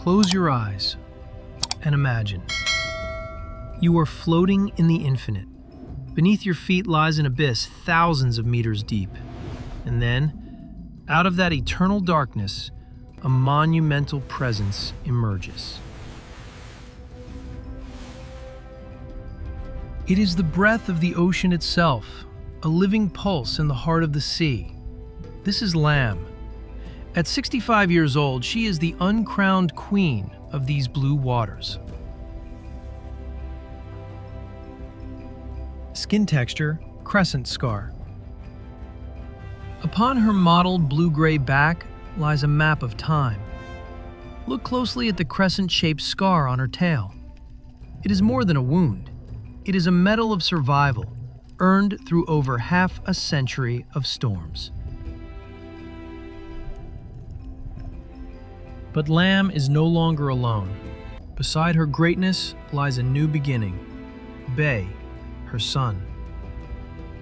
Close your eyes and imagine. You are floating in the infinite. Beneath your feet lies an abyss thousands of meters deep. And then, out of that eternal darkness, a monumental presence emerges. It is the breath of the ocean itself, a living pulse in the heart of the sea. This is Lamb. At 65 years old, she is the uncrowned queen of these blue waters. Skin texture, crescent scar. Upon her mottled blue-gray back lies a map of time. Look closely at the crescent-shaped scar on her tail. It is more than a wound. It is a medal of survival, earned through over half a century of storms. But Lamb is no longer alone. Beside her greatness lies a new beginning. Bay, her son.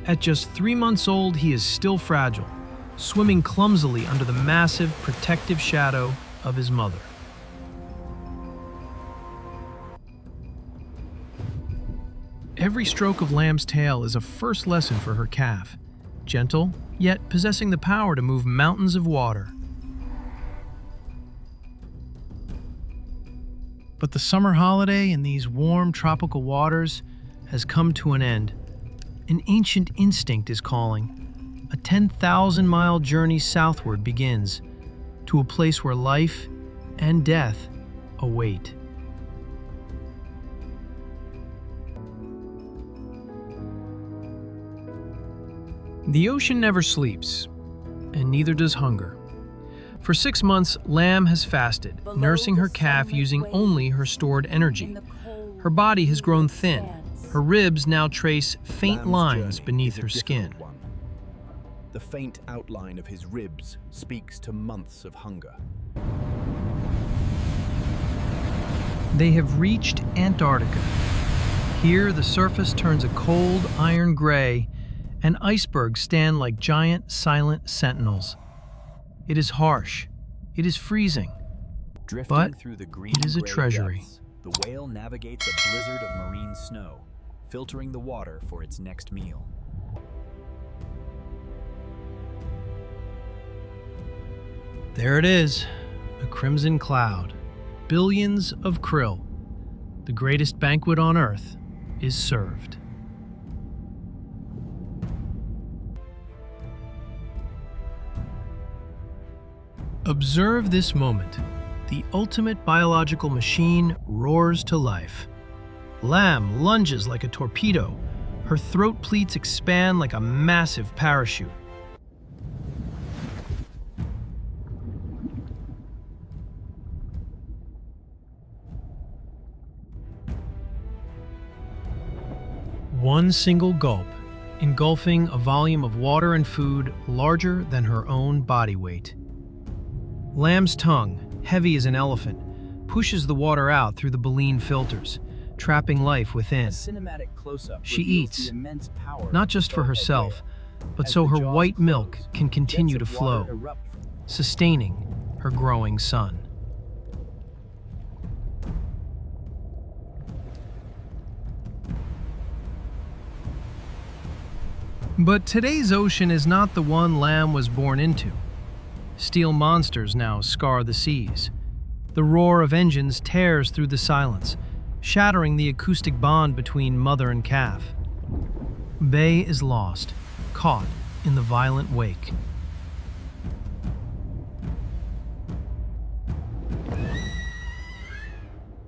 At just 3 months old, he is still fragile, swimming clumsily under the massive protective shadow of his mother. Every stroke of Lamb's tail is a first lesson for her calf, gentle, yet possessing the power to move mountains of water. But the summer holiday in these warm tropical waters has come to an end. An ancient instinct is calling. A 10,000-mile journey southward begins, to a place where life and death await. The ocean never sleeps, and neither does hunger. For 6 months, Lamb has fasted, nursing her calf using only her stored energy. Her body has grown thin. Her ribs now trace faint lines beneath her skin. The faint outline of his ribs speaks to months of hunger. They have reached Antarctica. Here, the surface turns a cold iron gray, and icebergs stand like giant, silent sentinels. It is harsh. It is freezing. But Through the it is a treasury. depths, the whale navigates a blizzard of marine snow, filtering the water for its next meal. There it is, a crimson cloud, billions of krill. The greatest banquet on Earth is served. Observe this moment. The ultimate biological machine roars to life. Lamb lunges like a torpedo. Her throat pleats expand like a massive parachute. One single gulp, engulfing a volume of water and food larger than her own body weight. Lamb's tongue, heavy as an elephant, pushes the water out through the baleen filters, trapping life within. She eats, not just for herself, but so her white milk can continue to flow, sustaining her growing son. But today's ocean is not the one Lamb was born into. Steel monsters now scar the seas. The roar of engines tears through the silence, shattering the acoustic bond between mother and calf. Bay is lost, caught in the violent wake.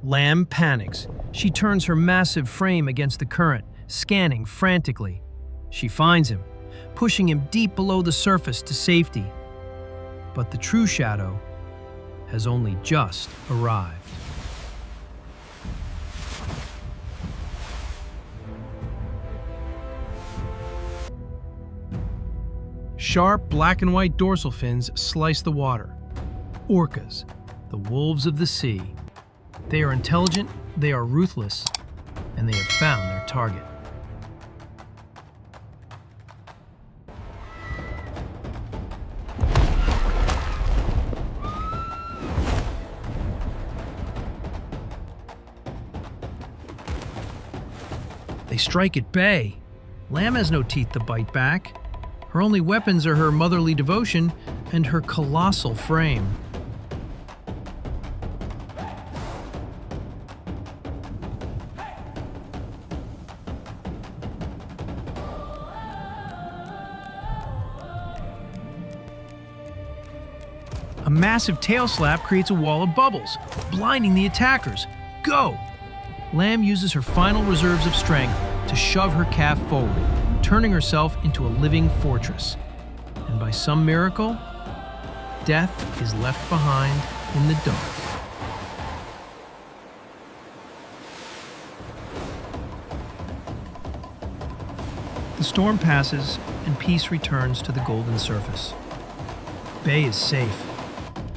Lamb panics. She turns her massive frame against the current, scanning frantically. She finds him, pushing him deep below the surface to safety. But the true shadow has only just arrived. Sharp black and white dorsal fins slice the water. Orcas, the wolves of the sea. They are intelligent, they are ruthless, and they have found their target. They strike at bay. Lamb has no teeth to bite back. Her only weapons are her motherly devotion and her colossal frame. A massive tail slap creates a wall of bubbles, blinding the attackers. Go! Lamb uses her final reserves of strength to shove her calf forward, turning herself into a living fortress. And by some miracle, death is left behind in the dark. The storm passes and peace returns to the golden surface. Bay is safe.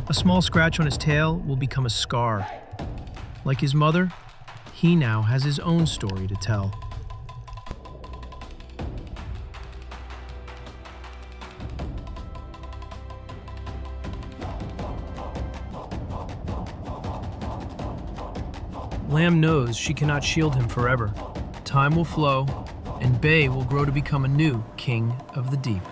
A small scratch on his tail will become a scar. Like his mother, he now has his own story to tell. Lamb knows she cannot shield him forever. Time will flow, and Bay will grow to become a new king of the deep.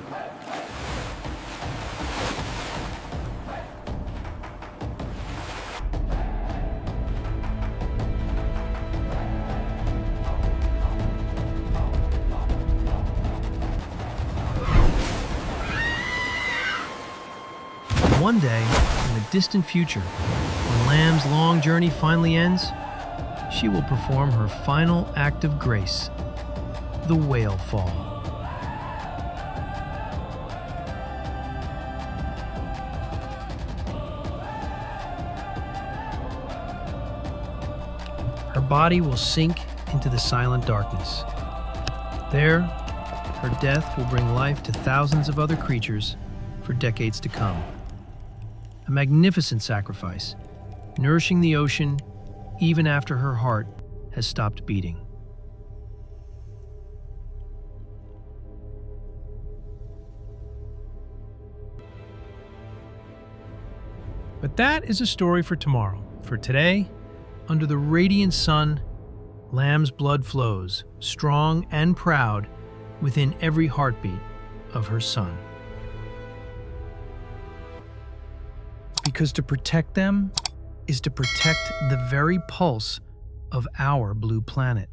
One day, in the distant future, when Lamb's long journey finally ends, she will perform her final act of grace, the whale fall. Her body will sink into the silent darkness. There, her death will bring life to thousands of other creatures for decades to come. A magnificent sacrifice, nourishing the ocean even after her heart has stopped beating. But that is a story for tomorrow. For today, under the radiant sun, Lamb's blood flows, strong and proud, within every heartbeat of her son. Because to protect them is to protect the very pulse of our blue planet.